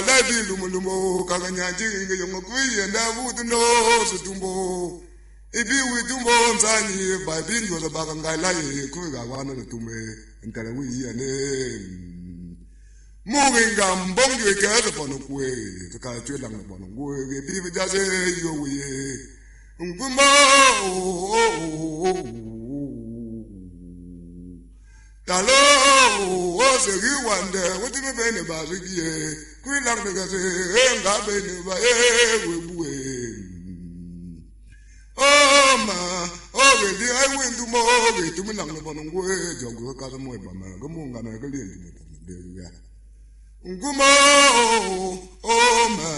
labi lumulumo kaganyaji nge yongo kuye na vudu no sutumbo ibi witumbo nzani babi nyoza baganga lai kuga wana lutume ntale wi ane muginga mbongi keze pono kwe ka twela ngono ngwe bibi jaze yo wiye ngumba talo osegi wande wotime bene bazigie kwilang negase nga bene ba webuwe oh ma oge di ai windu mo oge tumilang no bono ngwe jongo ka so mo ba ma gumunga na ka lindi de ya nguma oh ma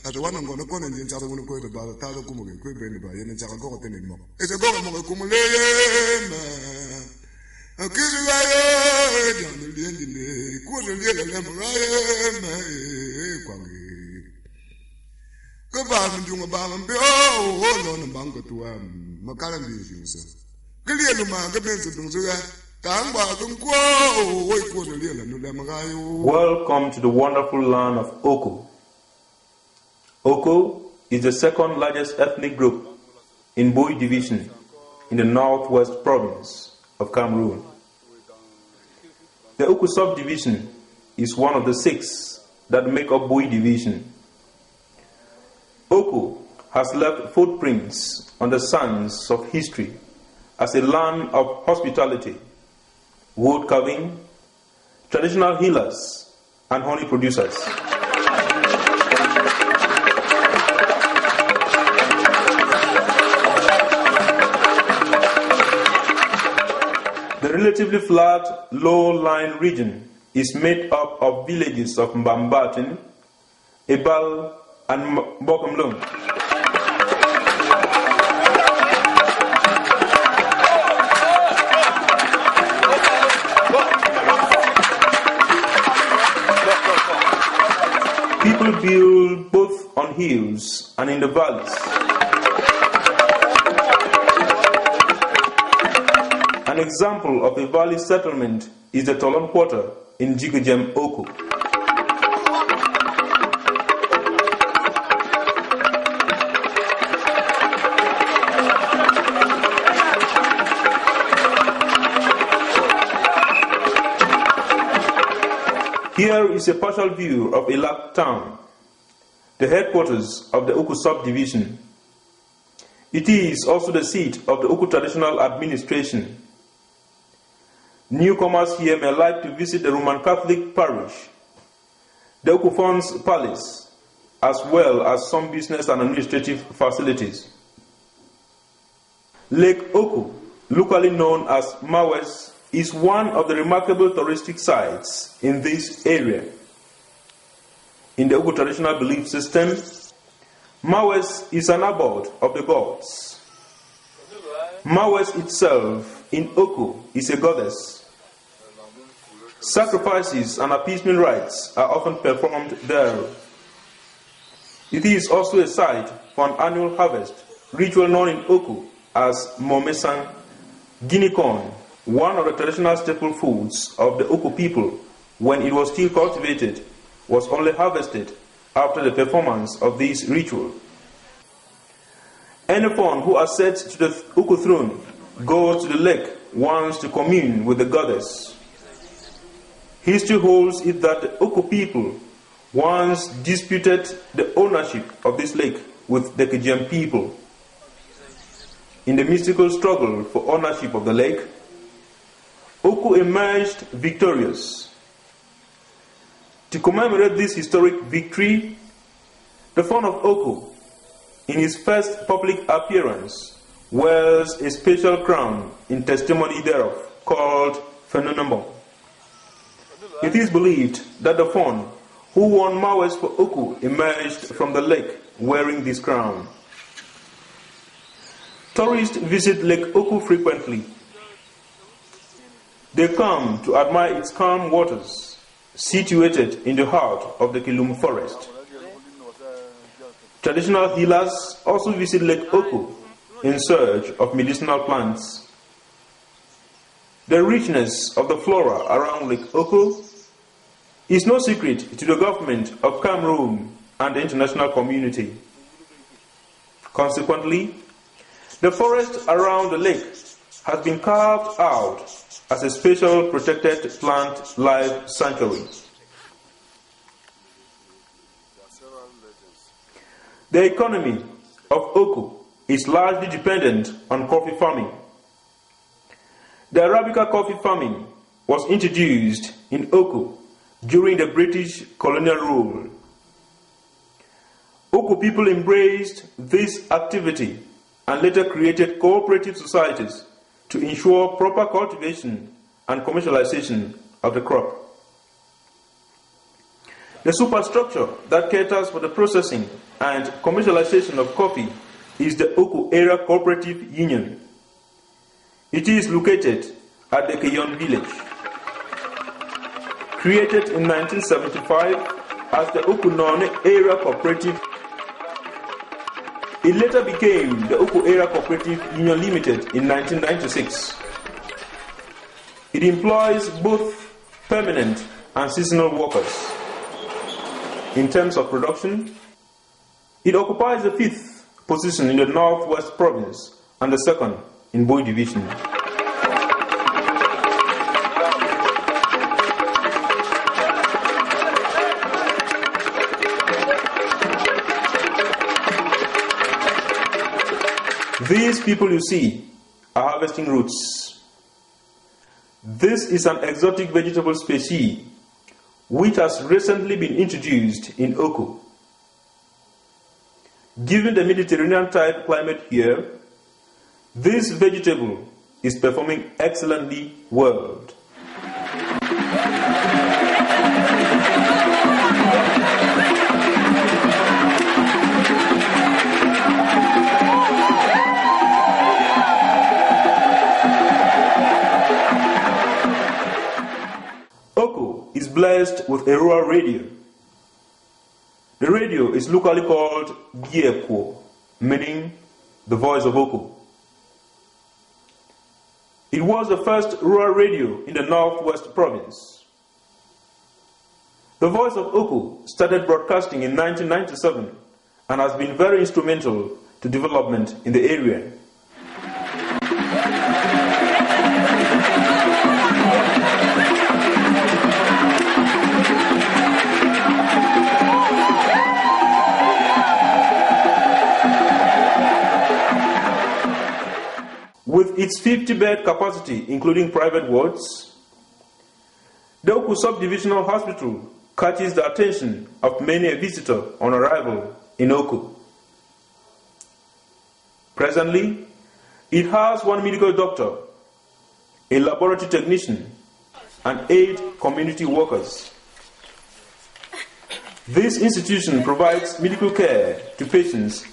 atwana ngono kone ndi ntsaka ngono ko to ba ta ko mo ke bene ba yene ntsaka ko tene mo ese go mo ko mo le ma akizulaye janiliyendile kuzuliyele lemraye me kwangi kabam ndunga bam be oh no bango tuwa makala ndizisa kiliyelu ma kabenze dungzuya tangba kunkwo oi kuzuliyele no lemrayo. Welcome to the wonderful land of Oko. Oko is the second largest ethnic group in Bui division in the northwest province of Cameroon. The Oko subdivision is one of the 6 that make up Bui division. Oko has left footprints on the sands of history as a land of hospitality, wood carving, traditional healers, and honey producers. The relatively flat, low-lying region is made up of villages of Mbambatin, Ebal, and Bokamlung. People build both on hills and in the valleys. An example of a valley settlement is the Tolon Quarter in Jigujem, Oko. Here is a partial view of Elak town, the headquarters of the Oko subdivision. It is also the seat of the Oko traditional administration. Newcomers here may like to visit the Roman Catholic parish, the Oko Fon's palace, as well as some business and administrative facilities. Lake Oko, locally known as Mawes, is one of the remarkable touristic sites in this area. In the Oko traditional belief system, Mawes is an abode of the gods. Mawes itself in Oko is a goddess. Sacrifices and appeasement rites are often performed there. It is also a site for an annual harvest, ritual known in Oko as Momesang, guinea corn, one of the traditional staple foods of the Oko people when it was still cultivated, was only harvested after the performance of this ritual. Anyone who ascends to the Oko throne goes to the lake once to commune with the goddess. History holds it that the Oko people once disputed the ownership of this lake with the Kijem people. In the mystical struggle for ownership of the lake, Oko emerged victorious. To commemorate this historic victory, the Fon of Oko, in his first public appearance, wears a special crown in testimony thereof, called Fon Ngum. It is believed that the Fon who won Mawes for Oko emerged from the lake wearing this crown. Tourists visit Lake Oko frequently. They come to admire its calm waters, situated in the heart of the Kilum forest. Traditional healers also visit Lake Oko in search of medicinal plants. The richness of the flora around Lake Oko is no secret to the government of Cameroon and the international community. Consequently, the forest around the lake has been carved out as a special protected plant life sanctuary. The economy of Oku is largely dependent on coffee farming. The Arabica coffee farming was introduced in Oku during the British colonial rule. Oku people embraced this activity and later created cooperative societies to ensure proper cultivation and commercialization of the crop. The superstructure that caters for the processing and commercialization of coffee is the Oku Area Cooperative Union. It is located at the Keyon village. Created in 1975 as the Oku None Area Cooperative, it later became the Oku Area Cooperative Union Limited in 1996. It employs both permanent and seasonal workers. In terms of production, it occupies the 5th position in the Northwest Province and the 2nd in Boy Division. These people you see are harvesting roots. This is an exotic vegetable species which has recently been introduced in Oku. Given the Mediterranean type climate here, this vegetable is performing excellently well. Oku is blessed with a rural radio. The radio is locally called Giekwo, meaning the voice of Oku. It was the first rural radio in the Northwest Province. The voice of Oku started broadcasting in 1997 and has been very instrumental to development in the area. With its 50-bed capacity, including private wards, the Oku Subdivisional Hospital catches the attention of many a visitor on arrival in Oku. Presently, it has 1 medical doctor, a laboratory technician, and 8 community workers. This institution provides medical care to patients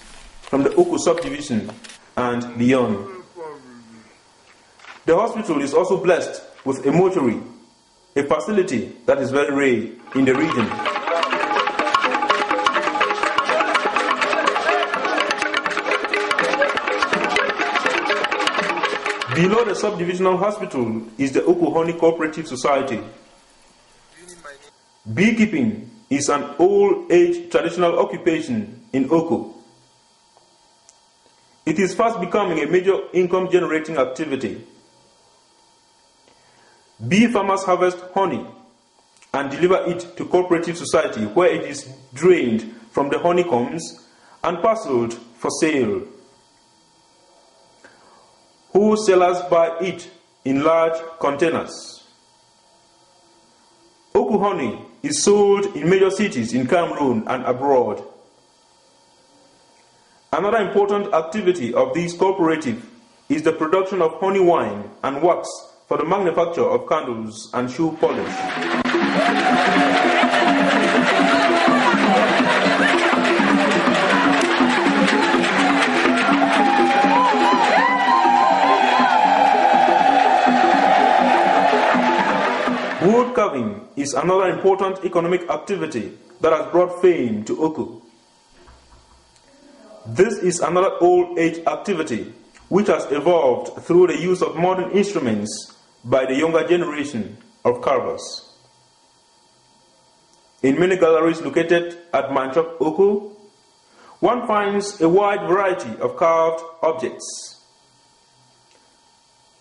from the Oku Subdivision and beyond. The hospital is also blessed with a mortuary, a facility that is very rare in the region. Below the subdivisional hospital is the Oku Honey Cooperative Society. Beekeeping is an old-age traditional occupation in Oku. It is fast becoming a major income-generating activity. Bee farmers harvest honey and deliver it to cooperative society, where it is drained from the honeycombs and parceled for sale. Wholesalers buy it in large containers. Oku honey is sold in major cities in Cameroon and abroad. Another important activity of this cooperative is the production of honey wine and wax for the manufacture of candles and shoe polish. Wood carving is another important economic activity that has brought fame to Oku. This is another old-age activity which has evolved through the use of modern instruments by the younger generation of carvers. In many galleries located at Manchok Oku, one finds a wide variety of carved objects.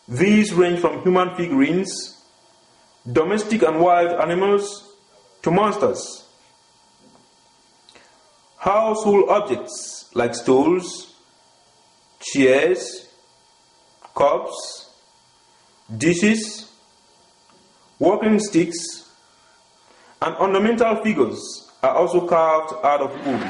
These range from human figurines, domestic and wild animals, to monsters. Household objects like stools, chairs, cups, dishes, walking sticks, and ornamental figures are also carved out of wood.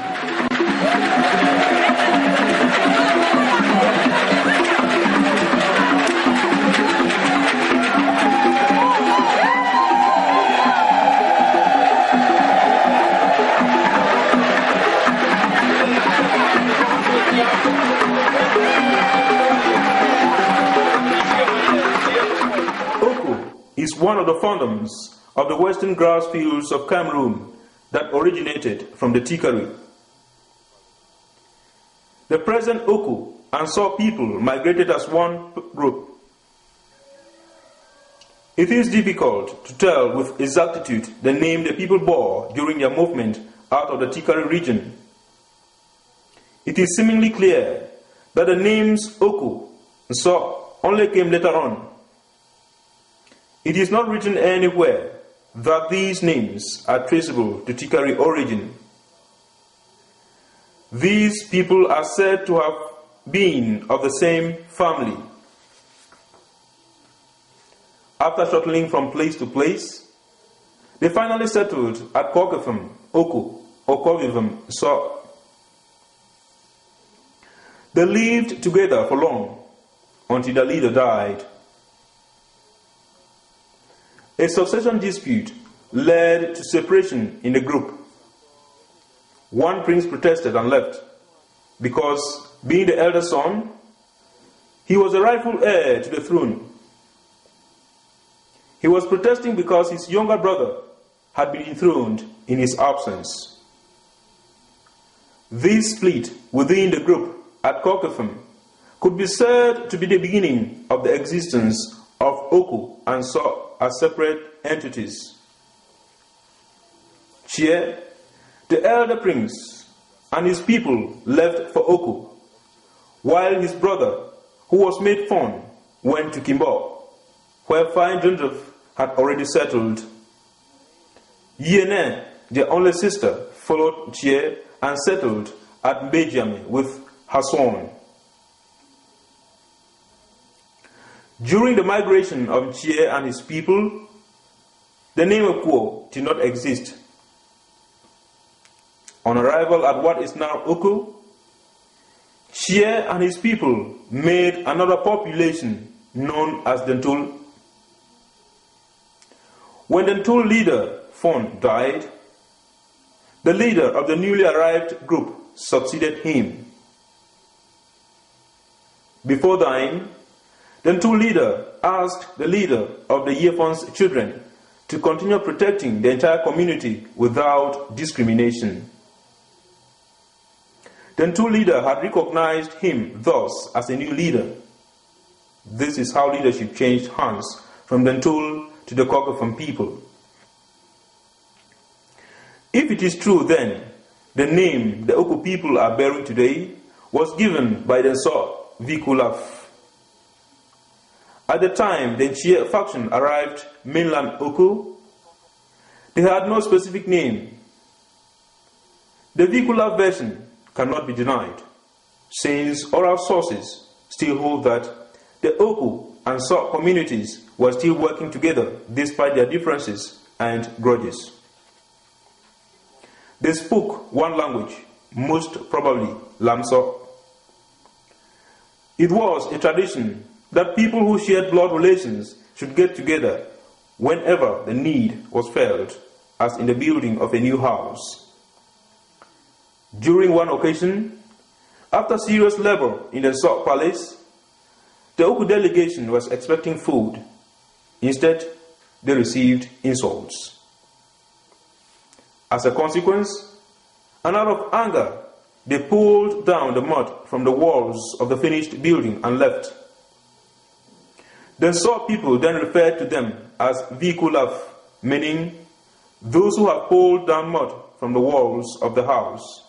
Is one of the fountains of the western grass fields of Cameroon that originated from the Tikari. The present Oku and Saw people migrated as one group. It is difficult to tell with exactitude the name the people bore during their movement out of the Tikari region. It is seemingly clear that the names Oku and Saw only came later on. It is not written anywhere that these names are traceable to Tikari origin. These people are said to have been of the same family. After shuttling from place to place, they finally settled at Kokefam, Oku, or Kovivam, Saw. They lived together for long, until the leader died. A succession dispute led to separation in the group. One prince protested and left because, being the elder son, he was the rightful heir to the throne. He was protesting because his younger brother had been enthroned in his absence. This split within the group at Kokefam could be said to be the beginning of the existence of Oku and Saw as separate entities. Chie, the elder prince, and his people left for Oku, while his brother, who was made Fon, went to Kimbo, where Fine Junduf had already settled. Yene, the only sister, followed Chie and settled at Mbejame with her son. During the migration of Chie and his people, the name of Kuo did not exist. On arrival at what is now Oku, Chie and his people made another population known as Dentul. When Dentul leader Fon died, the leader of the newly arrived group succeeded him. Before dying, the Dentul leader asked the leader of the Yefon's children to continue protecting the entire community without discrimination. The Dentul leader had recognized him thus as a new leader. This is how leadership changed hands from the Dentul to the Kokefam people. If it is true then, the name the Oku people are bearing today was given by the Saw Vikulaf. At the time the Chie faction arrived mainland Oku, they had no specific name. The Vikulaf version cannot be denied, since oral sources still hold that the Oku and Saw communities were still working together despite their differences and grudges. They spoke one language, most probably Lamso. It was a tradition that people who shared blood relations should get together whenever the need was felt, as in the building of a new house. During one occasion, after serious labor in the Saw palace, the Oku delegation was expecting food. Instead, they received insults. As a consequence, and out of anger, they pulled down the mud from the walls of the finished building and left. The Saw people then referred to them as Vikulaf, meaning those who have pulled down mud from the walls of the house.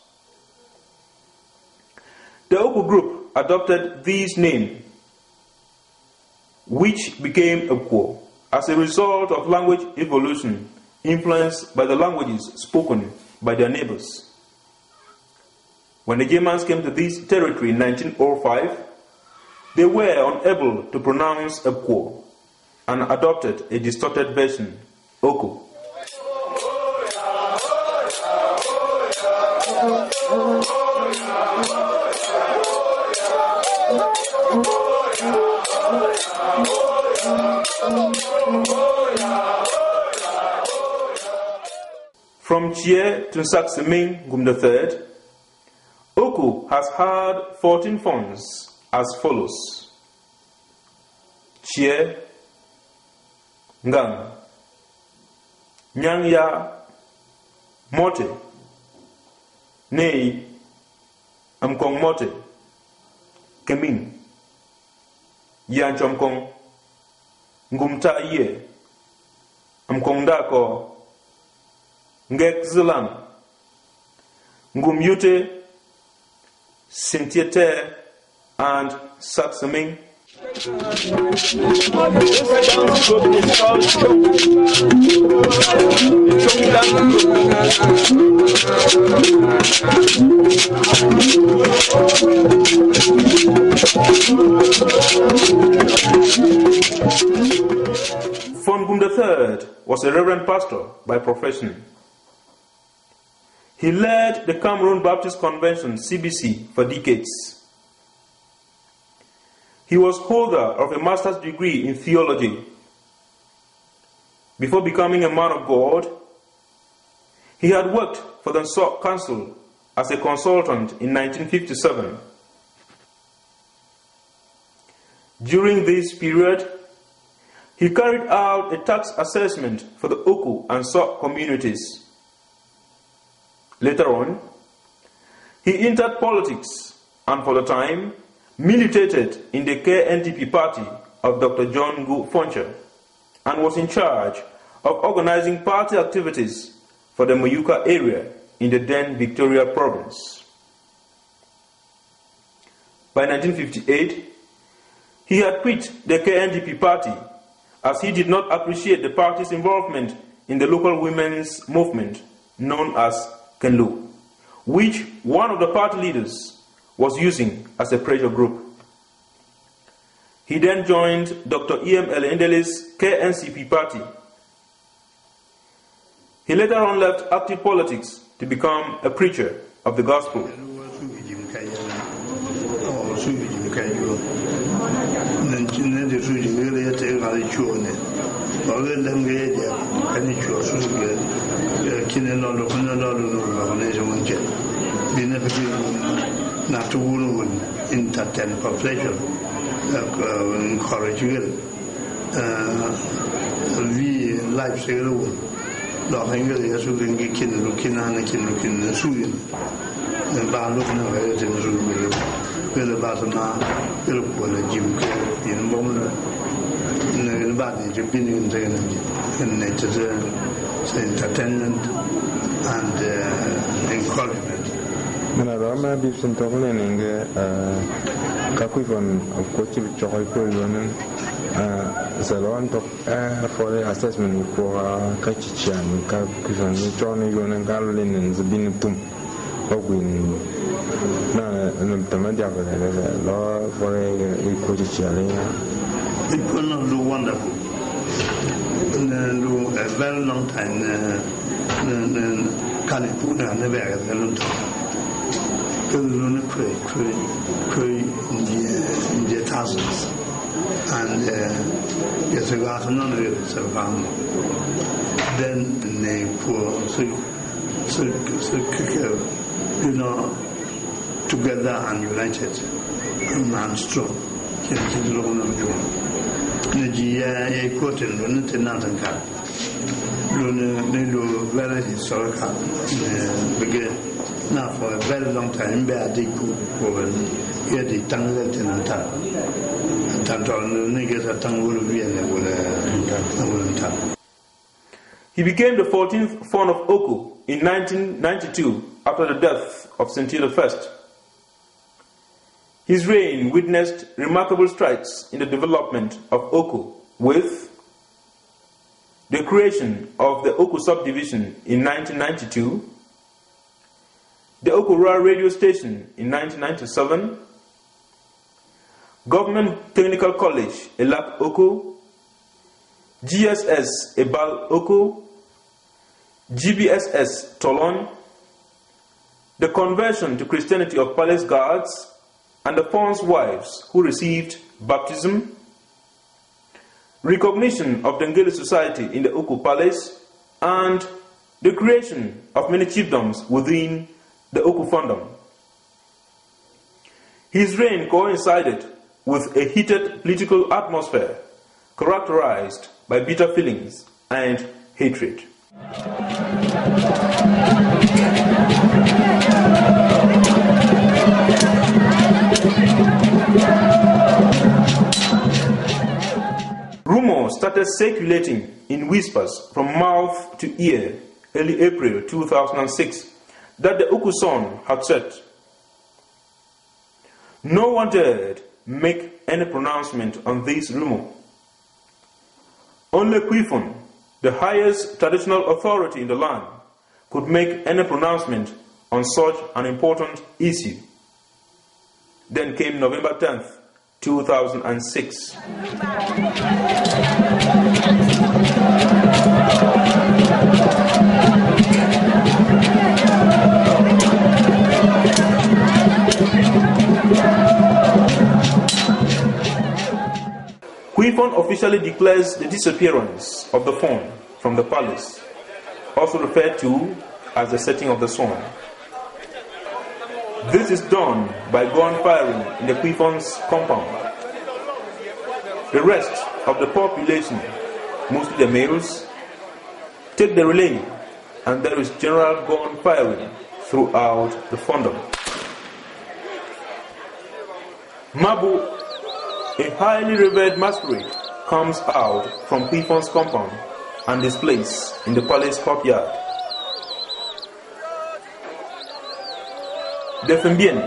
The Oku group adopted this name, which became Okwo, as a result of language evolution influenced by the languages spoken by their neighbors. When the Germans came to this territory in 1905, they were unable to pronounce Okwo and adopted a distorted version, Oku. From Chie to Fon Ngum III, Oku has had 14 fonts as follows: Chie, Ngang, Nyangya, Mote, Nei, Amkong Mote, Keming, Yan Chomkong, Ngum III, Amkong Dako, Ngek Zilang, Ngum Yute, Sintiete, and Saksaming. Fon Ngum III was a reverend pastor by profession. He led the Cameroon Baptist Convention, CBC, for decades. He was holder of a master's degree in theology. Before becoming a man of God, he had worked for the council as a consultant in 1957. During this period, he carried out a tax assessment for the Oku and Sok communities. Later on, he entered politics and for the time militated in the KNDP party of Dr. John Gu Foncha and was in charge of organizing party activities for the Muyuka area in the then Victoria province. By 1958, he had quit the KNDP party as he did not appreciate the party's involvement in the local women's movement known as Kenlu, which one of the party leaders was using as a pressure group. He then joined Dr. E.M. Elendele's KNCP party. He later on left active politics to become a preacher of the gospel. Entertainment and encouragement. Manarama bi sentokle ninge kakuifon kochi choy ko yonen salon to for the assessment ko kachichian kakuifon ni chone yonen gallen zbin tum ogwin na ntamdia ko lo for kochi chian. It could not do wonderful. Do a very long time California never had a long time. In the thousands and yes, I got none of it. Then they together and united and strong. A quote in Nathanka. Lulu very historical. Began now for a very long time. Bear the cook for the tongue and tap. And Tanton niggas a tongue will be and He became the 14th Fon of Oku in 1992 after the death of Sentilo I. His reign witnessed remarkable strides in the development of Oku, with the creation of the Oku subdivision in 1992, the Oku Rural Radio Station in 1997, Government Technical College Elak Oku, GSS Ebal Oku, GBSS Tolon, the conversion to Christianity of Palace Guards, and the Fon's wives who received baptism, recognition of the Ngele society in the Oku Palace, and the creation of many chiefdoms within the Oku Fondom. His reign coincided with a heated political atmosphere characterized by bitter feelings and hatred. Rumors started circulating in whispers from mouth to ear early April 2006 that the Oku sun had set. No one dared make any pronouncement on this rumor. Only Kwifon, the highest traditional authority in the land, could make any pronouncement on such an important issue. Then came November 10th, 2006. Kwifon officially declares the disappearance of the Fon from the palace, also referred to as the setting of the sun. This is done by gun firing in the Kwifon's compound. The rest of the population, mostly the males, take the relay, and there is general gun firing throughout the Fondom. Mabu, a highly revered masquerade, comes out from Kwifon's compound and displays in the palace courtyard. The Fembien,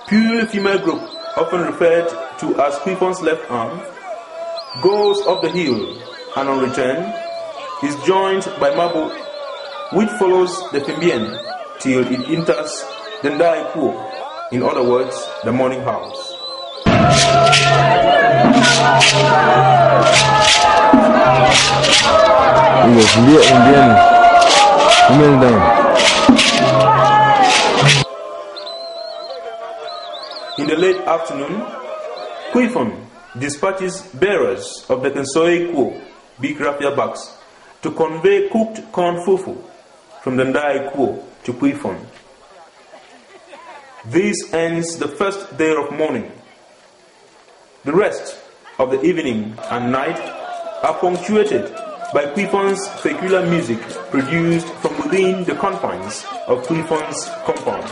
purely female group, often referred to as Kwifon's left arm, goes up the hill and on return is joined by Mabu, which follows the Fembien till it enters the Ndai Kuo, in other words, the morning house. In the late afternoon, Kwifon dispatches bearers of the Kensoi Kuo, big raffia bags, to convey cooked corn fufu from the Ndai Kuo to Kwifon. This ends the first day of mourning. The rest of the evening and night are punctuated by Kwifon's peculiar music produced from within the confines of Kwifon's compound.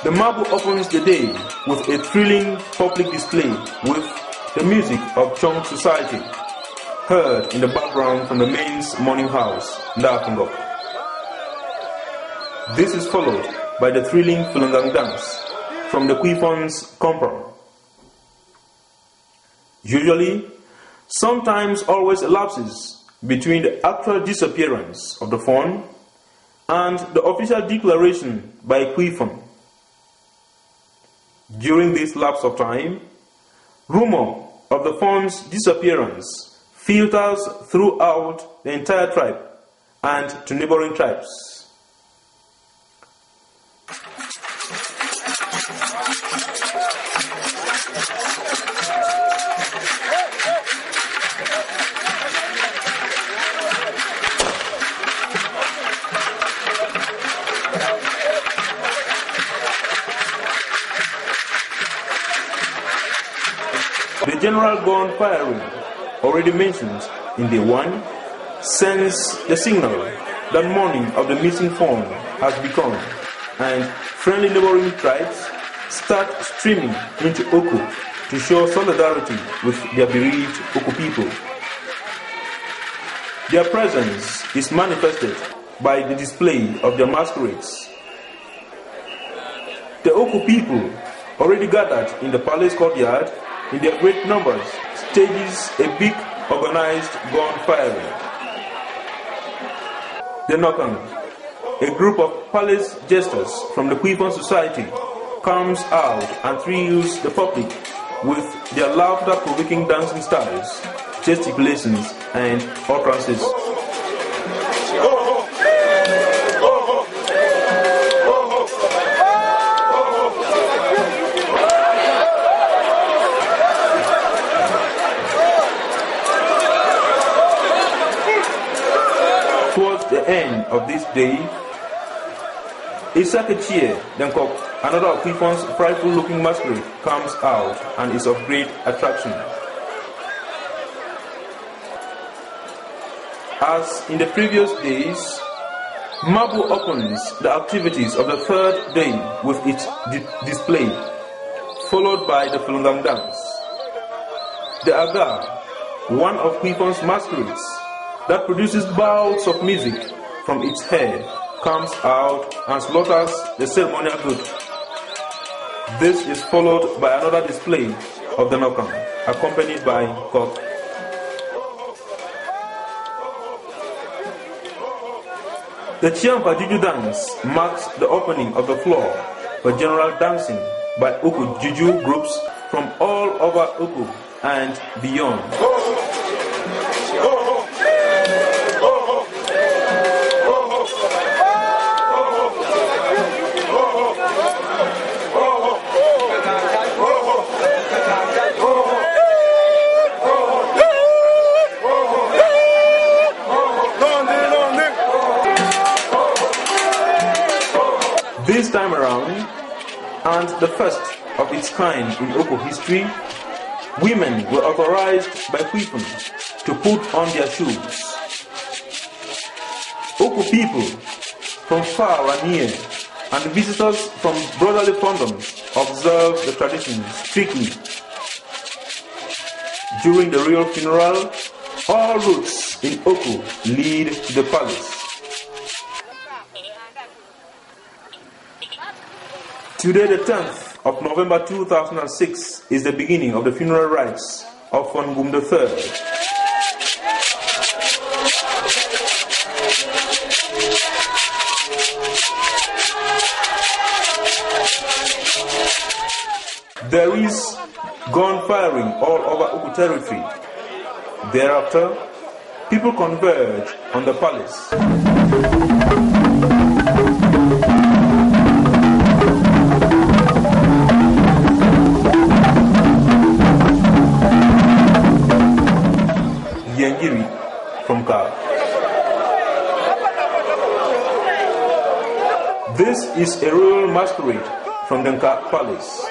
The Mabu opens the day with a thrilling public display with the music of Chong society heard in the background from the men's morning house, Ndakungok. This is followed by the thrilling Fulungang dance from the Kwifon's compound. Usually, sometimes always elapses between the actual disappearance of the Fon and the official declaration by Kwifon. During this lapse of time, rumor of the Fon's disappearance filters throughout the entire tribe and to neighboring tribes. The general gun firing, already mentioned in day 1, sends the signal that mourning of the missing Fon has begun, and friendly neighboring tribes start streaming into Oku to to show solidarity with their bereaved Oku people. Their presence is manifested by the display of their masquerades. The Oku people, already gathered in the palace courtyard in their great numbers, stages a big organized gun firing. The Nokang, a group of palace jesters from the Quifon society, comes out and thrills the public with their laughter-provoking dancing styles, gesticulations, and utterances. Towards the end of this day, a second cheer, then another of Quifon's frightful-looking masquerade comes out and is of great attraction. As in the previous days, Mabu opens the activities of the third day with its display, followed by the Fon Ngum dance. The Aga, one of Quifon's masquerades, that produces bouts of music from its head, comes out and slaughters the ceremonial goat. This is followed by another display of the Nokang, accompanied by cock. The Chiampa Juju dance marks the opening of the floor for general dancing by Oku Juju groups from all over Oku and beyond. This time around, and the first of its kind in Oku history, women were authorized by Quifon to put on their shoes. Oku people from far and near, and visitors from brotherly condoms observe the tradition strictly. During the real funeral, all routes in Oku lead to the palace. Today, the 10th of November 2006, is the beginning of the funeral rites of Fon Ngum III. There is gun firing all over Oku territory. Thereafter, people converge on the palace. From Ka. This is a royal masquerade from the Nka Palace.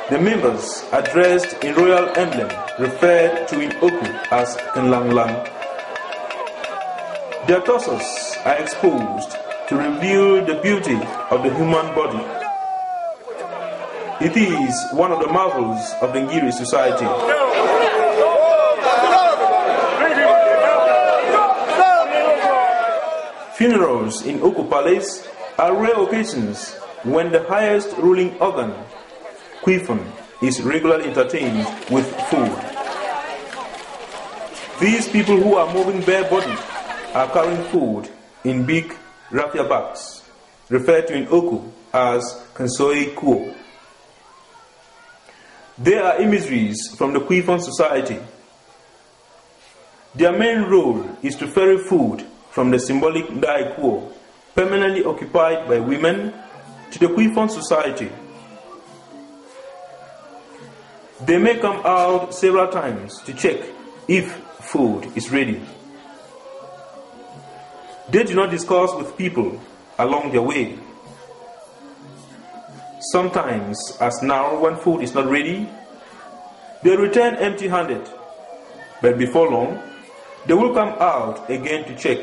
The members are dressed in royal emblem referred to in Oku as Kenlanglang. Their torsos are exposed to reveal the beauty of the human body. It is one of the marvels of the Ngiri society. Funerals in Oku Palace are rare occasions when the highest ruling organ, Quifon, is regularly entertained with food. These people who are moving bare-bodied are carrying food in big raffia bags, referred to in Oku as Kansoi Kuo. They are emissaries from the Quifon society. Their main role is to ferry food from the symbolic Ndai Kuo, permanently occupied by women, to the Quifon society. They may come out several times to check if food is ready. They do not discuss with people along their way. Sometimes, as now, when food is not ready, they return empty-handed. But before long, they will come out again to check.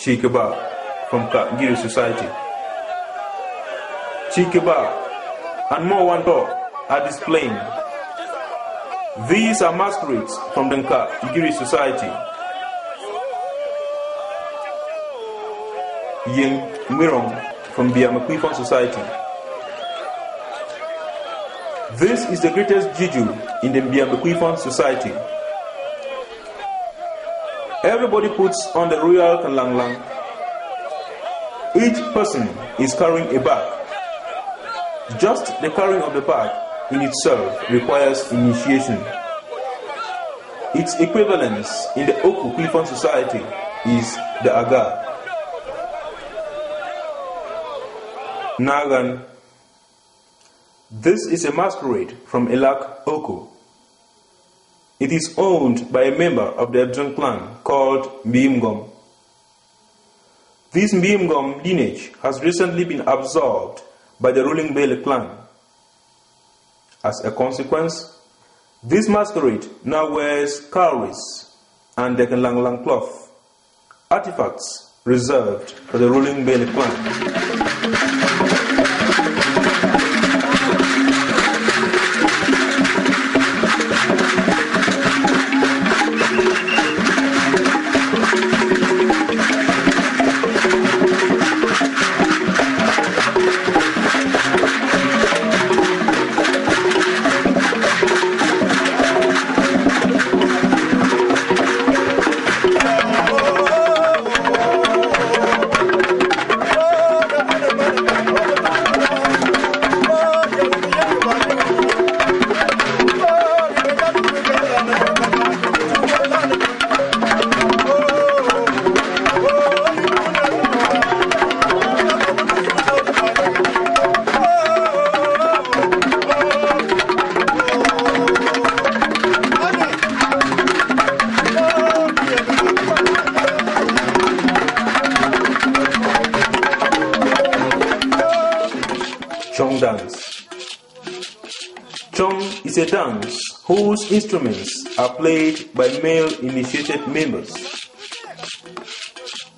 Chikaba, from Ngiri society. Chikeba and more Wanto are displaying. These are masquerades from the Ngiri society. Yeng Mirong from Biamakwifon society. This is the greatest juju in the Biamakwifon society. Everybody puts on the royal kanlanglang. Each person is carrying a bag. Just the carrying of the bag in itself requires initiation. Its equivalence in the Oku Kwifon society is the Aga. Nagan. This is a masquerade from Elak Oku. It is owned by a member of the Abdun clan called Mbiimgom. This Mbiimgom lineage has recently been absorbed by the ruling Bele clan. As a consequence, this masquerade now wears cowries and the Kanlanglang cloth, artifacts reserved for the ruling Bele clan. Dance. Chong is a dance whose instruments are played by male initiated members.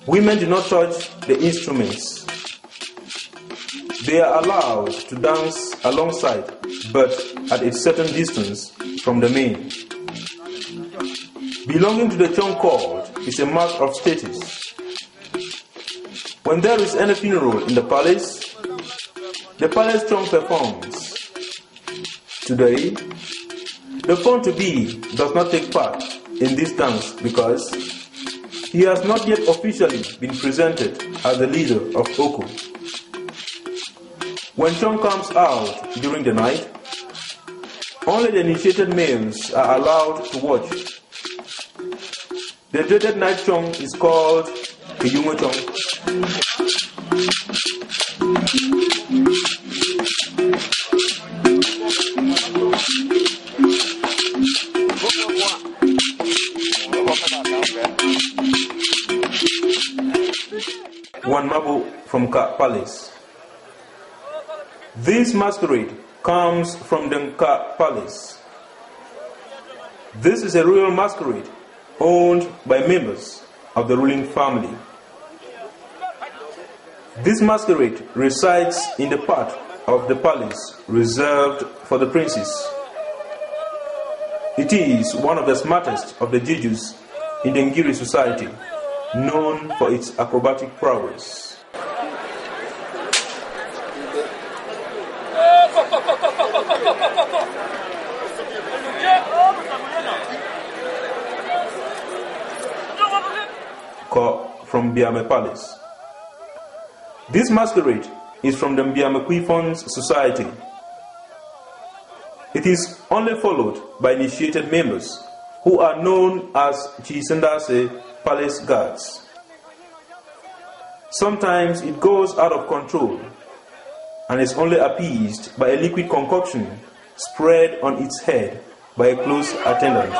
Women do not touch the instruments. They are allowed to dance alongside, but at a certain distance from the men. Belonging to the Chong cult is a mark of status. When there is any funeral in the palace Chong performs. Today, the Fon to-be does not take part in this dance because he has not yet officially been presented as the leader of Oku. When Chong comes out during the night, only the initiated males are allowed to watch. The dreaded night Chong is called Kiyungo Chong. One Mabu from Ka Palace. This masquerade comes from the Ka Palace. This is a royal masquerade owned by members of the ruling family. This masquerade resides in the part of the palace reserved for the princes. It is one of the smartest of the jujus in the Ngiri society, known for its acrobatic prowess. Ko from Biame Palace. This masquerade is from the Biamakwifon society. It is only followed by initiated members who are known as Chisendase palace guards. Sometimes it goes out of control and is only appeased by a liquid concoction spread on its head by a close attendant.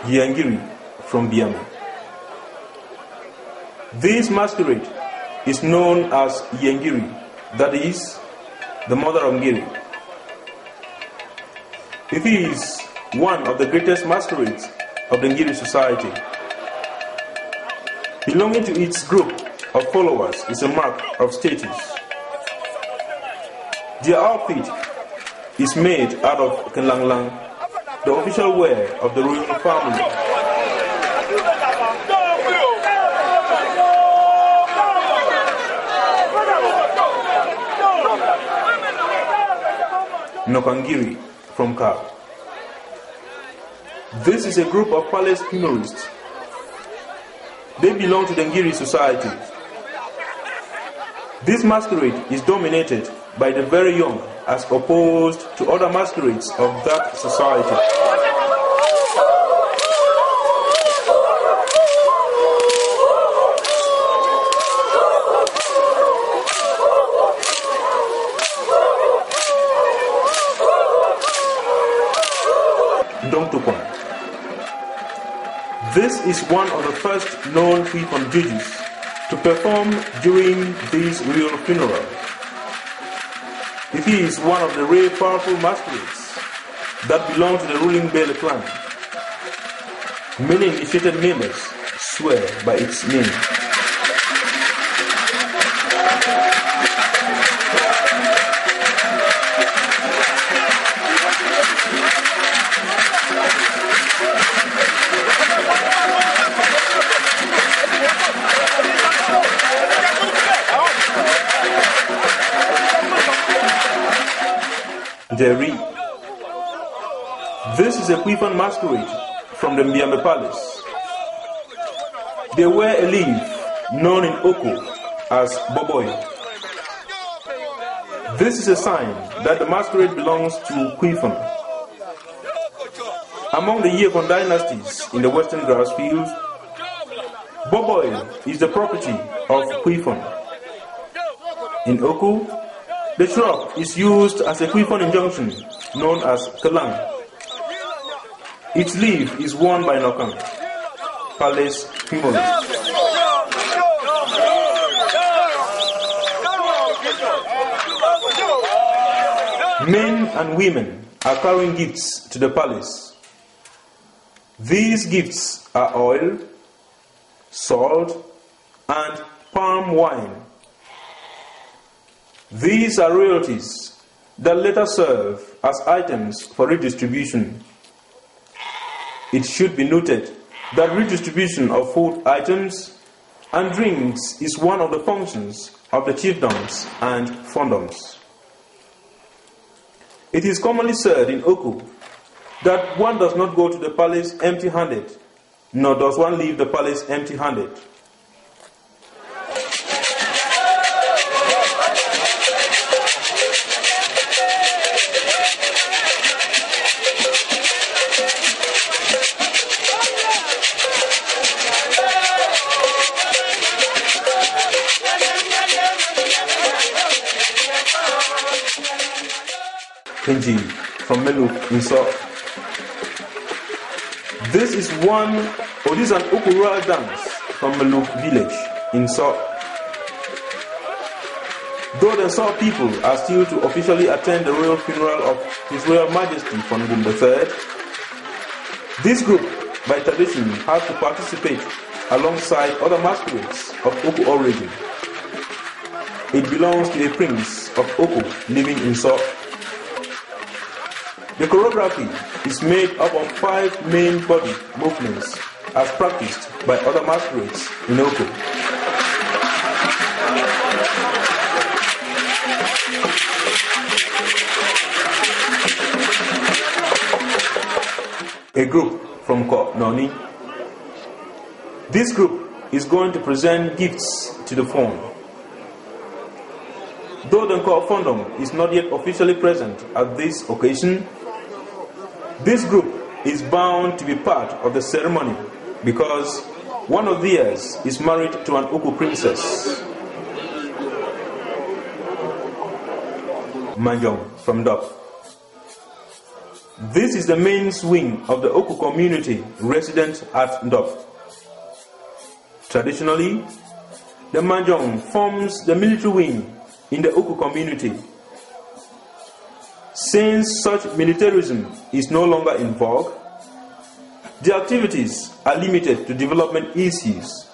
Yangiri from Biame. This masquerade is known as Yangiri, that is, the mother of Ngiri. It is one of the greatest masquerades of the Ngiri society. Belonging to its group of followers is a mark of status. Their outfit is made out of kenlanglang, the official wear of the royal family. Nokangiri from Ka. This is a group of palace humorists. They belong to the Ngiri society. This masquerade is dominated by the very young as opposed to other masquerades of that society. Dongtukon. This is one of the first known Kwifon judges to perform during this royal funeral. It is one of the rare powerful masquerades that belong to the ruling Bele clan. Many initiated members swear by its name. Deri. This is a Kwifon masquerade from the Mbiambe Palace. They wear a leaf known in Oko as Boboy. This is a sign that the masquerade belongs to Kwifon. Among the Yekon dynasties in the western grass fields, Boboy is the property of Kwifon. In Oko, the shrub is used as a Kwifon injunction known as Kalang. Its leaf is worn by Nokang, palace humorist. Men and women are carrying gifts to the palace. These gifts are oil, salt, and palm wine. These are royalties that later serve as items for redistribution. It should be noted that redistribution of food items and drinks is one of the functions of the chiefdoms and fondoms. It is commonly said in Oku that one does not go to the palace empty-handed, nor does one leave the palace empty-handed. Kenji from Meluk in So. This is an Ukura dance from Meluk village in So. Though the So people are still to officially attend the royal funeral of His Royal Majesty Fon Ngum III, this group, by tradition, has to participate alongside other masquerades of Oku origin. It belongs to a prince of Oku living in So. The choreography is made up of 5 main body movements as practiced by other masquerades in Oku. A group from Ko Noni. This group is going to present gifts to the Fon. Though the Ko Fondom is not yet officially present at this occasion, this group is bound to be part of the ceremony because one of theirs is married to an Oku princess. Manjong from Dop. This is the main wing of the Oku community resident at Ndop. Traditionally, the Manjong forms the military wing in the Oku community. Since such militarism is no longer in vogue, the activities are limited to development issues.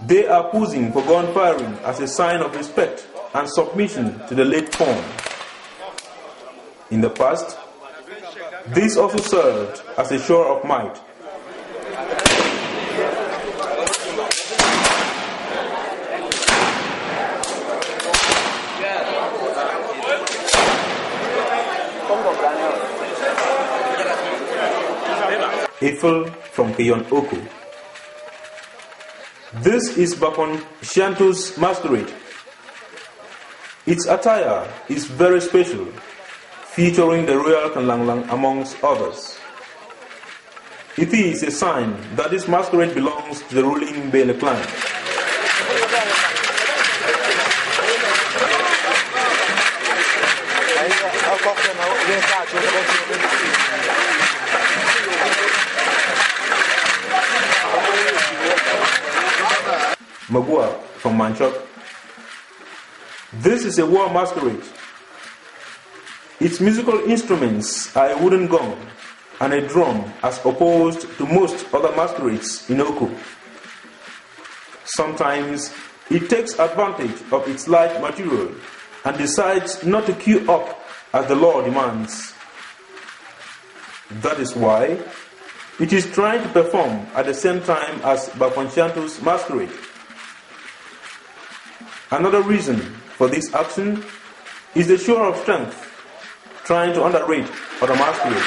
They are posing for gun firing as a sign of respect and submission to the late Fon. In the past, this also served as a show of might. Ifil from Keyon Oku. This is Bapon Shantu's masquerade. Its attire is very special, featuring the royal Kanlanglang amongst others. It is a sign that this masquerade belongs to the ruling Bele clan. Magua from Manchok. This is a war masquerade. Its musical instruments are a wooden gong and a drum, as opposed to most other masquerades in Oku. Sometimes it takes advantage of its light material and decides not to queue up as the law demands. That is why it is trying to perform at the same time as Baponchanto's masquerade. Another reason for this action is the show of strength, trying to underrate other masquerades.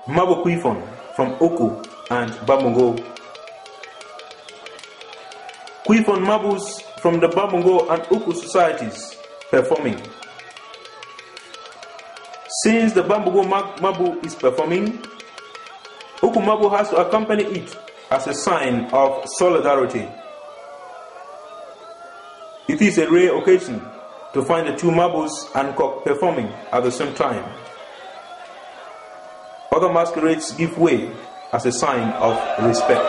Mabo Kuifon from Oku and Bambongo. Kuifon Mabus from the Bambongo and Oku societies performing. Since the Bambongo Mabu is performing, Oku Mabu has to accompany it as a sign of solidarity. It is a rare occasion to find the two Mabus and Kok performing at the same time. Other masquerades give way as a sign of respect.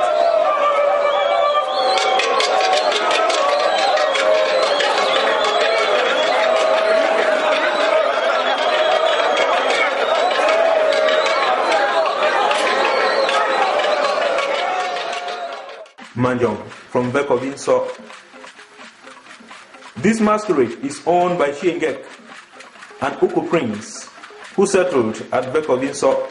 Manjong from Bekovinso. This masquerade is owned by Shiengek, an Oku prince who settled at Bekovinso.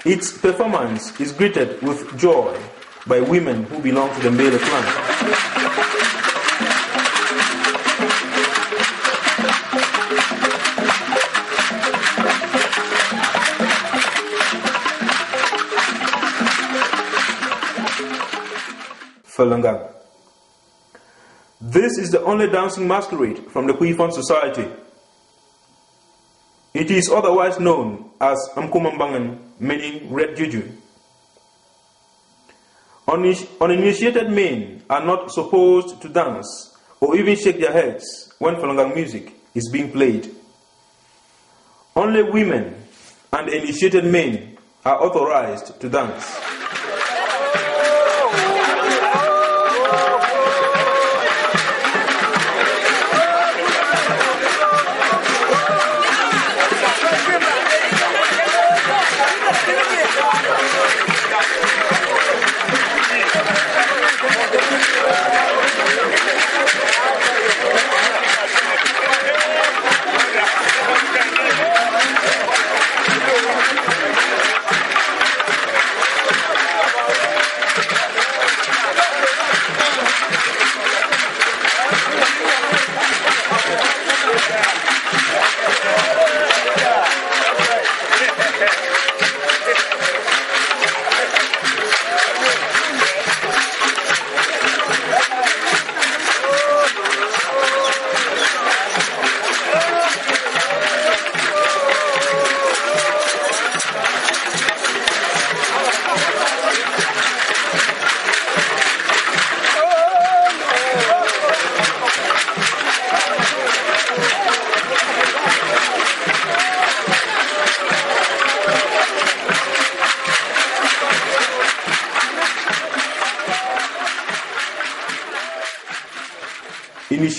Its performance is greeted with joy by women who belong to the Mbele clan. Falungang. This is the only dancing masquerade from the Kuifon society. It is otherwise known as Mkumambangan, meaning red juju. Uninitiated men are not supposed to dance or even shake their heads when Falungang music is being played. Only women and initiated men are authorized to dance.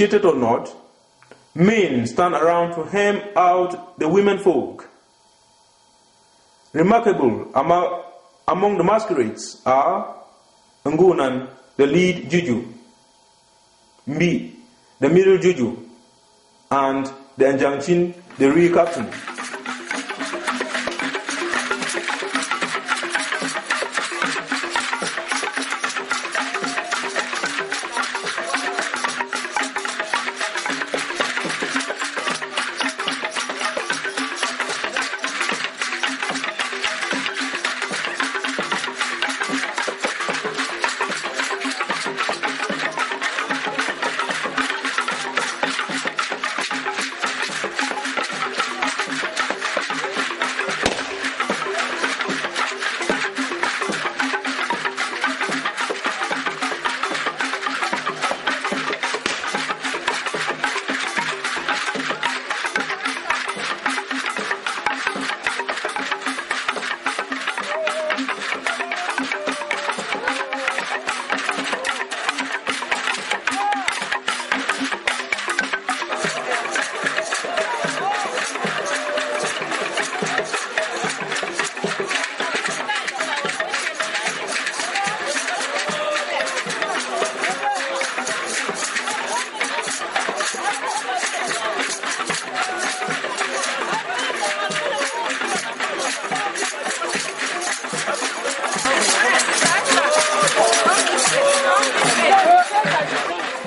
initiated or not, men stand around to hem out the women folk. Remarkable among the masquerades are Ngunan, the lead juju, Mbi, the middle juju, and the Njanchin, the real captain.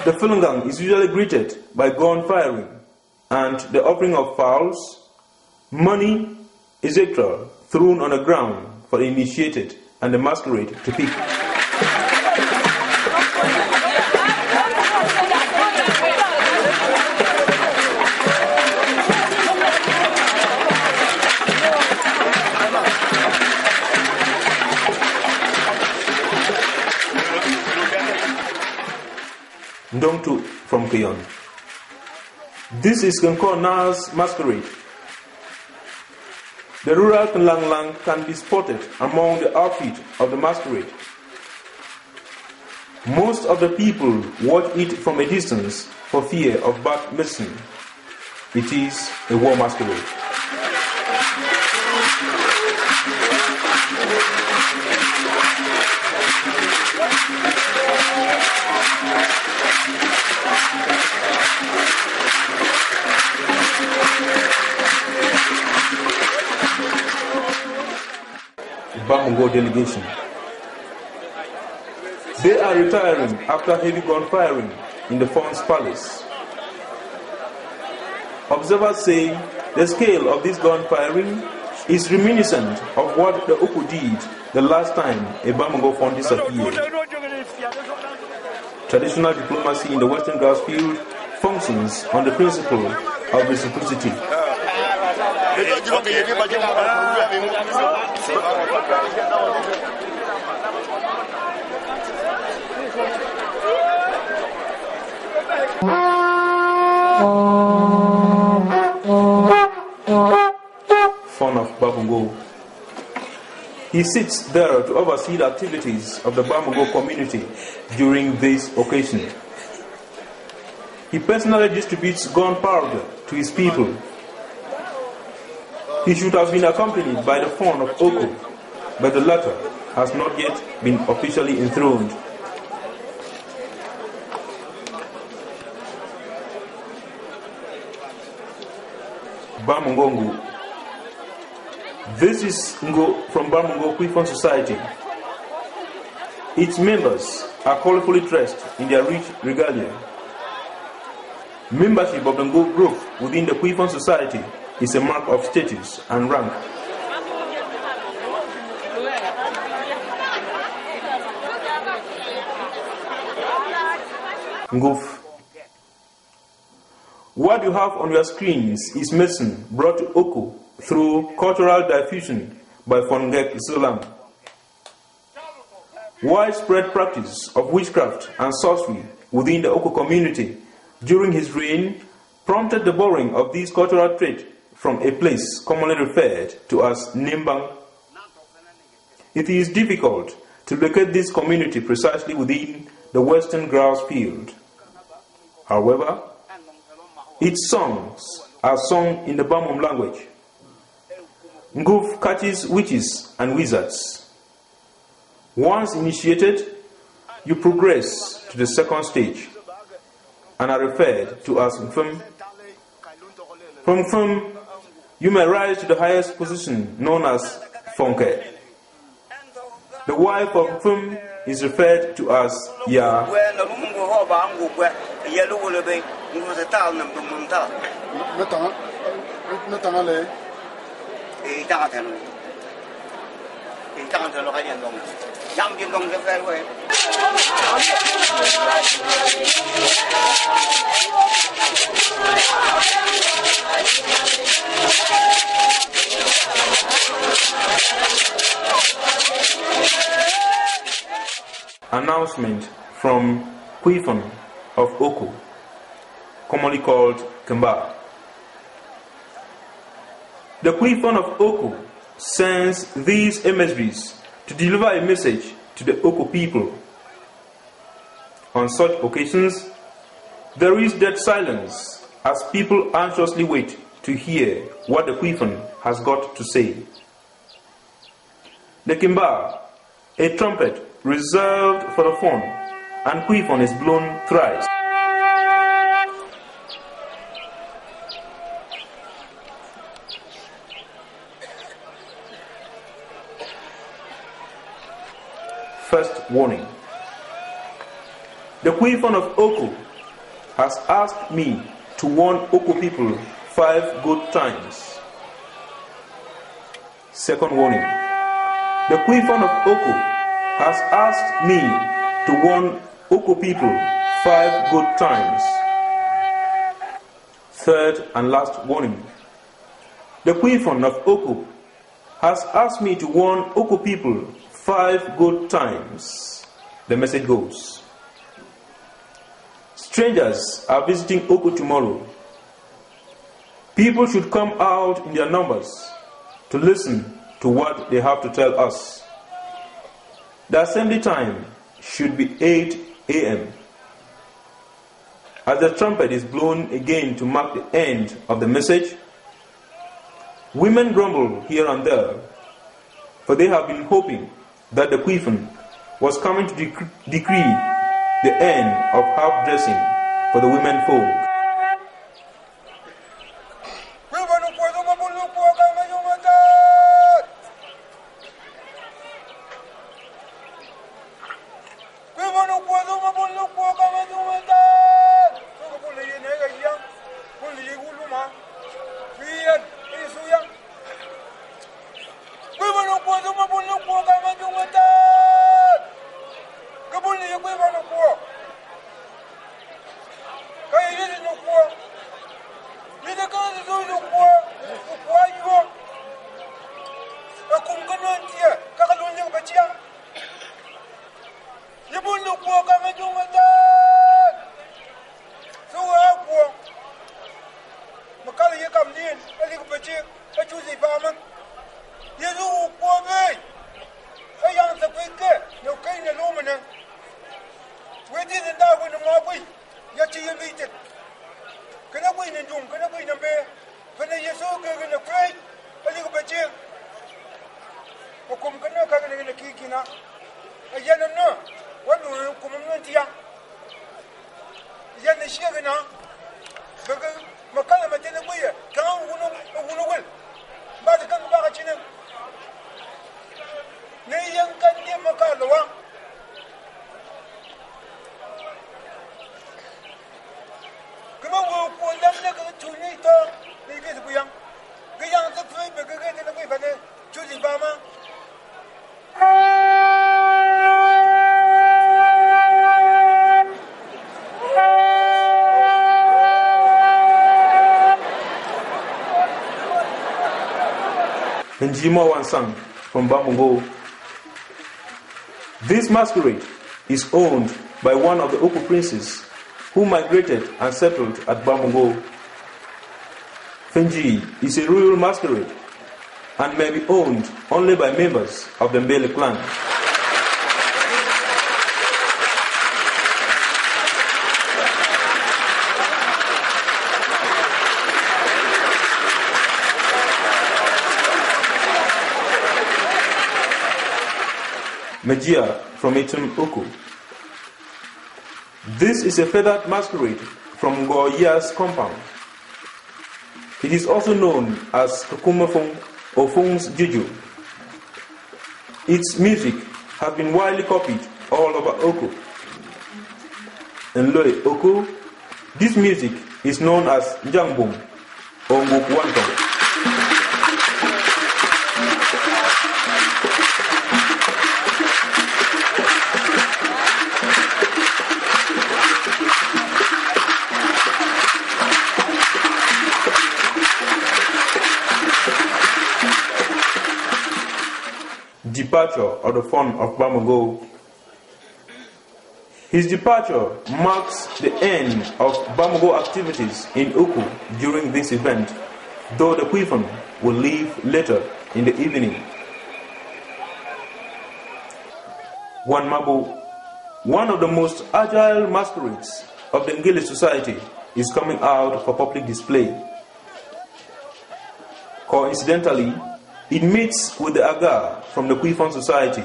The Fon Ngum is usually greeted by gun firing and the offering of fowls, money, etc., thrown on the ground for the initiated and the masquerade to pick. Ndongtu from Keyon. This is Kenkona's masquerade. The rural Kenlanglang can be spotted among the outfit of the masquerade. Most of the people watch it from a distance for fear of bad medicine. It is a war masquerade. Bamungo delegation. They are retiring after heavy gun firing in the Fon's palace. Observers say the scale of this gun firing is reminiscent of what the Uku did the last time a Bamungo Fon disappeared. Traditional diplomacy in the Western Gas field functions on the principle of reciprocity. Fon of Bamungo. He sits there to oversee the activities of the Bamungo community during this occasion. He personally distributes gunpowder to his people. He should have been accompanied by the Fon of Oko, but the latter has not yet been officially enthroned. Bamungongu. This is Ngo from Bamungo Kwifon Society. Its members are colorfully dressed in their rich regalia. Membership of the Ngo group within the Kwifon Society is a mark of status and rank. Nguf. What you have on your screens is medicine brought to Oko through cultural diffusion by Fon Ngum III. Widespread practice of witchcraft and sorcery within the Oko community during his reign prompted the borrowing of these cultural traits from a place commonly referred to as Nimbang. It is difficult to locate this community precisely within the western grass field. However, its songs are sung in the Fon Ngum language. Nguf catches witches and wizards. Once initiated, you progress to the second stage and are referred to as Mfum. From Mfum, you may rise to the highest position known as Fonke. The wife of Mfum is referred to as Ya. Announcement from Fon of Oku, commonly called Kemba. The Fon of Oku sends these emissaries to deliver a message to the Oku people. On such occasions, there is dead silence as people anxiously wait to hear what the Fon has got to say. The Kimba, a trumpet reserved for the Fon, and Fon is blown thrice. First warning. The Fon of Oku has asked me to warn Oku people 5 good times. Second warning. The Fon of Oku has asked me to warn Oku people 5 good times. Third and last warning. The Fon of Oku has asked me to warn Oku people 5 good times. The message goes: strangers are visiting Oku tomorrow. People should come out in their numbers to listen to what they have to tell us. The assembly time should be 8 a.m. As the trumpet is blown again to mark the end of the message, women grumble here and there, for they have been hoping that the Fon was coming to decree the end of half-dressing for the women folk. Njima Wansang from Bambungo. This masquerade is owned by one of the Oku princes who migrated and settled at Bambungo. Fenji is a rural masquerade and may be owned only by members of the Mbele clan. Magia from Etum Uku. This is a feathered masquerade from Goya's compound. It is also known as Kakumafong or Fong's Juju. Its music has been widely copied all over Oku. In Loe Oku, this music is known as Njangbong or Ngukwanton. Departure of the Fon of Bamago. His departure marks the end of Bamago activities in Uku during this event, though the Kwifon will leave later in the evening. One Mabu, one of the most agile masquerades of the Ngili society, is coming out for public display. Coincidentally, it meets with the Aga from the Kwifon society.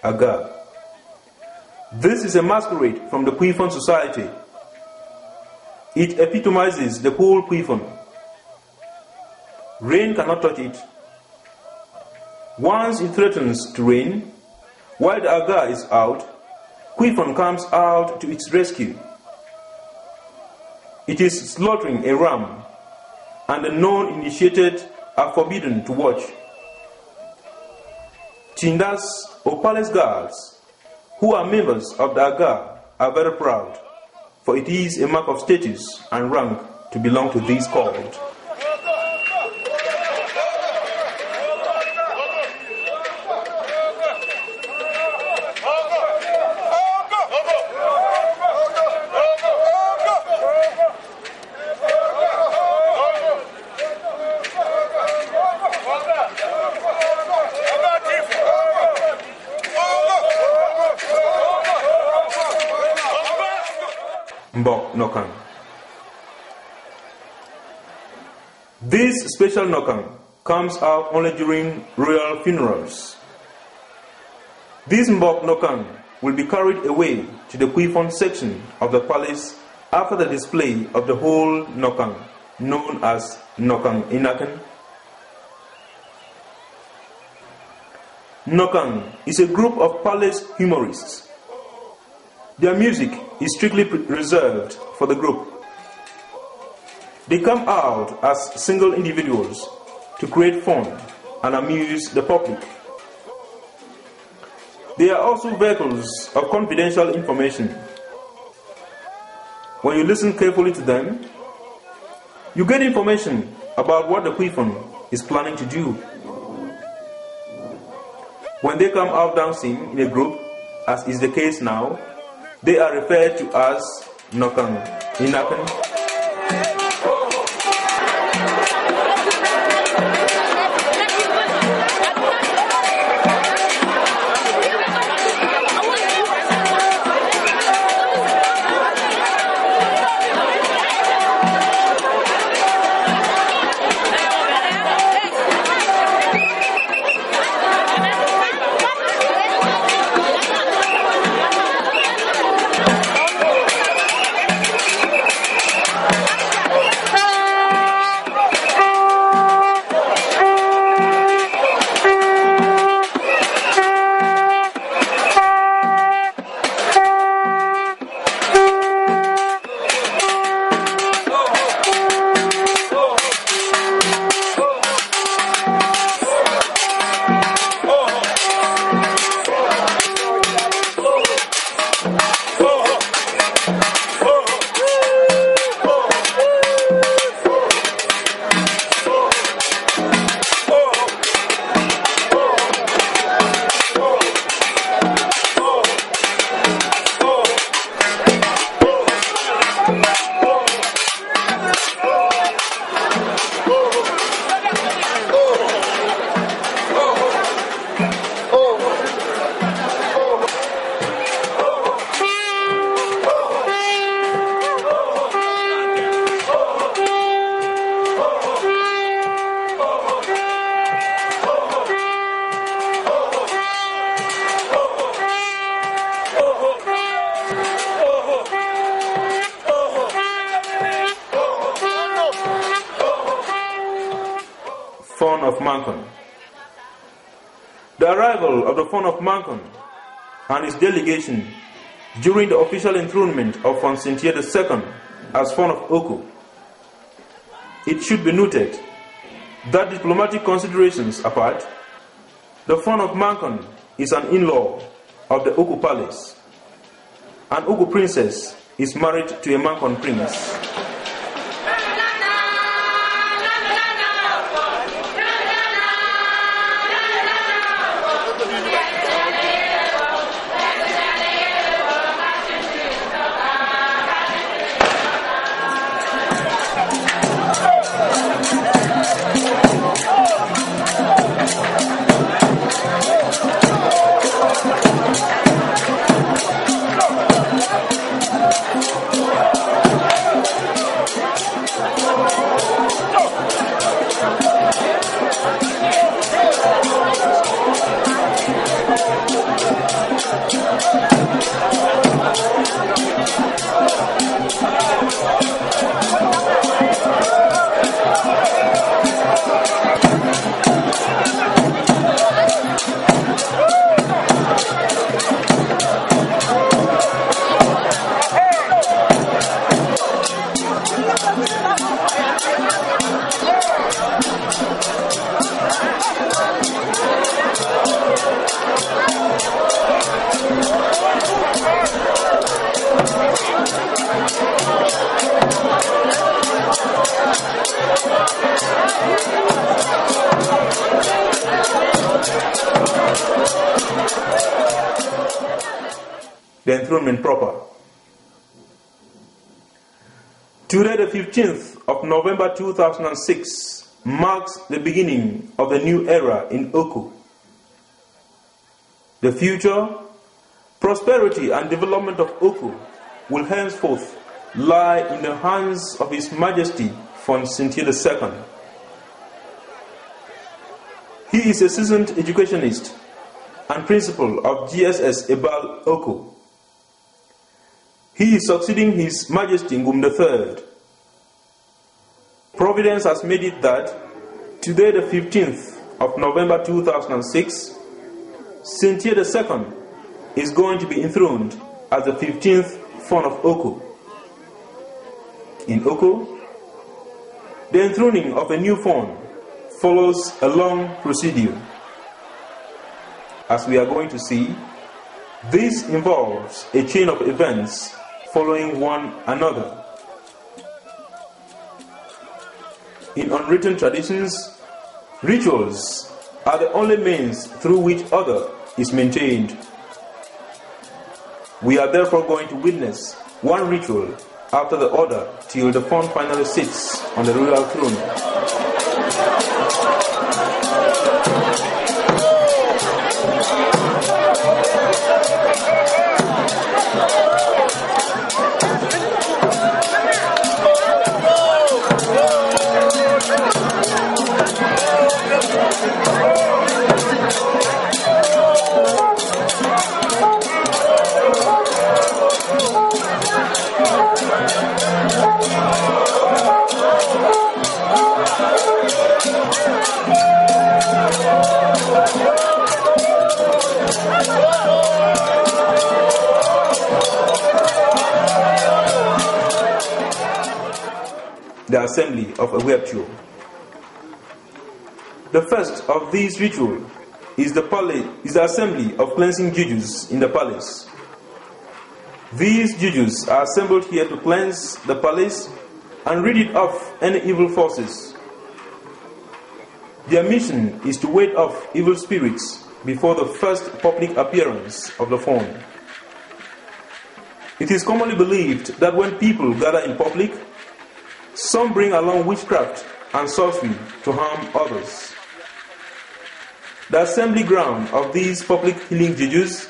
Aga. This is a masquerade from the Kwifon society. It epitomizes the whole Kwifon. Rain cannot touch it. Once it threatens to rain, while the Aga is out, Kwifon comes out to its rescue. It is slaughtering a ram, and the non-initiated are forbidden to watch. Chindas or palace guards, who are members of the Aga, are very proud, for it is a mark of status and rank to belong to this cult. Mbok Nokang. This special Nokang comes out only during royal funerals. This Mbok Nokang will be carried away to the Kwifon section of the palace after the display of the whole Nokang, known as Nokang Inakan. Nokang is a group of palace humorists. Their music is strictly reserved for the group. They come out as single individuals to create fun and amuse the public. They are also vehicles of confidential information. When you listen carefully to them, you get information about what the Kwifon is planning to do. When they come out dancing in a group, as is the case now, they are referred to as Nokang Inakan. Mankon. The arrival of the Fon of Mankon and his delegation during the official enthronement of Fon Ngum II as Fon of Oku. It should be noted that diplomatic considerations apart, the Fon of Mankon is an in-law of the Oku Palace. An Oku princess is married to a Mankon prince. The enthronement proper. Today, the 15th of November 2006, marks the beginning of the new era in Oku. The future, prosperity and development of Oku will henceforth lie in the hands of His Majesty Fon Ngum II. He is a seasoned educationist and principal of GSS Ebal Oku. He is succeeding His Majesty Ngum III. Providence has made it that today, the 15th of November 2006, Ngum II is going to be enthroned as the 15th Fon of Oku. In Oku, the enthroning of a new Fon follows a long procedure. As we are going to see, this involves a chain of events following one another. In unwritten traditions, rituals are the only means through which order is maintained. We are therefore going to witness one ritual after the other till the Fon finally sits on the royal throne. The assembly of a Webtuo. The first of these rituals is the assembly of cleansing jujus in the palace. These jujus are assembled here to cleanse the palace and rid it of any evil forces. Their mission is to ward off evil spirits before the first public appearance of the Fon. It is commonly believed that when people gather in public, some bring along witchcraft and sorcery to harm others. The assembly ground of these public healing jujus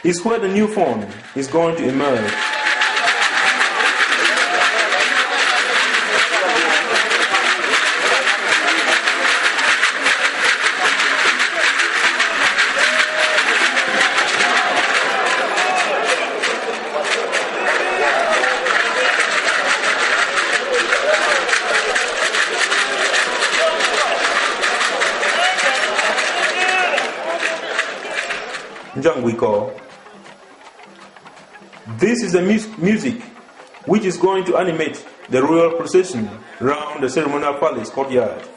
is where the new Fon is going to emerge. Njang we call. This is the music which is going to animate the royal procession round the ceremonial palace courtyard.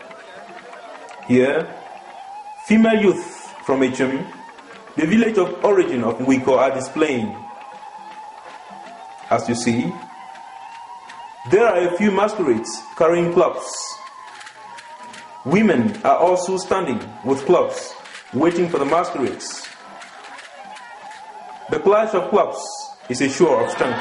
Here, female youth from Echum, the village of origin of Ngwiko, are displaying. As you see, there are a few masquerades carrying clubs. Women are also standing with clubs, waiting for the masquerades. The clash of clubs is a show of strength.